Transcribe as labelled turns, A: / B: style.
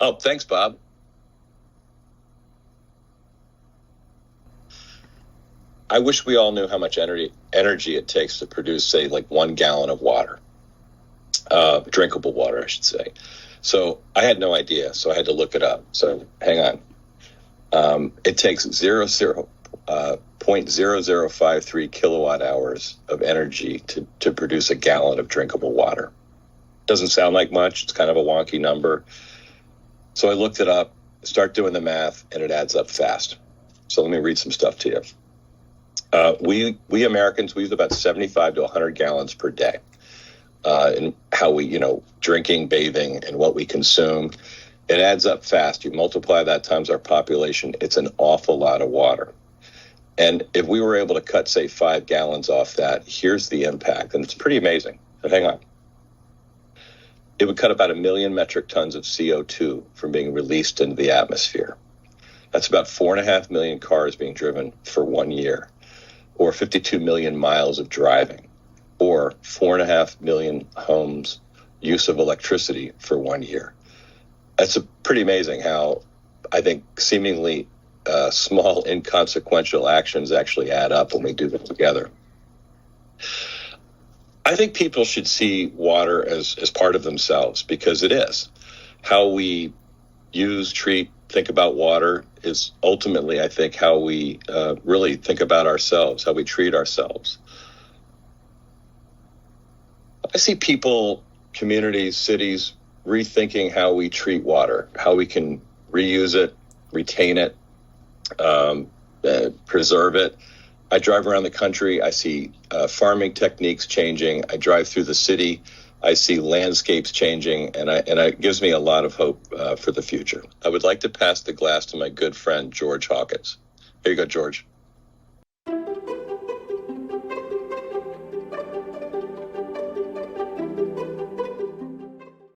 A: Oh, thanks, Bob. I wish we all knew how much energy it takes to produce, say, like 1 gallon of water, drinkable water, I should say. So I had no idea, so I had to look it up. So hang on. It takes 0.0053 kilowatt hours of energy to produce a gallon of drinkable water. Doesn't sound like much. It's kind of a wonky number. So I looked it up, start doing the math, and it adds up fast. So let me read some stuff to you. We Americans, we use about 75 to 100 gallons per day in how we, drinking, bathing, and what we consume. It adds up fast. You multiply that times our population, it's an awful lot of water. And if we were able to cut, say, 5 gallons off that, here's the impact. And it's pretty amazing. But hang on. It would cut about 1 million metric tons of CO2 from being released into the atmosphere. That's about 4.5 million cars being driven for 1 year, or 52 million miles of driving, or 4.5 million homes' use of electricity for 1 year. That's pretty amazing how I think seemingly small, inconsequential actions actually add up when we do them together. I think people should see water as part of themselves, because it is. How we use, treat, think about water is ultimately, I think, how we really think about ourselves, how we treat ourselves. I see people, communities, cities, rethinking how we treat water, how we can reuse it, retain it, preserve it. I drive around the country. I see farming techniques changing. I drive through the city. I see landscapes changing, and it gives me a lot of hope for the future. I would like to pass the glass to my good friend, George Hawkins. Here you go, George.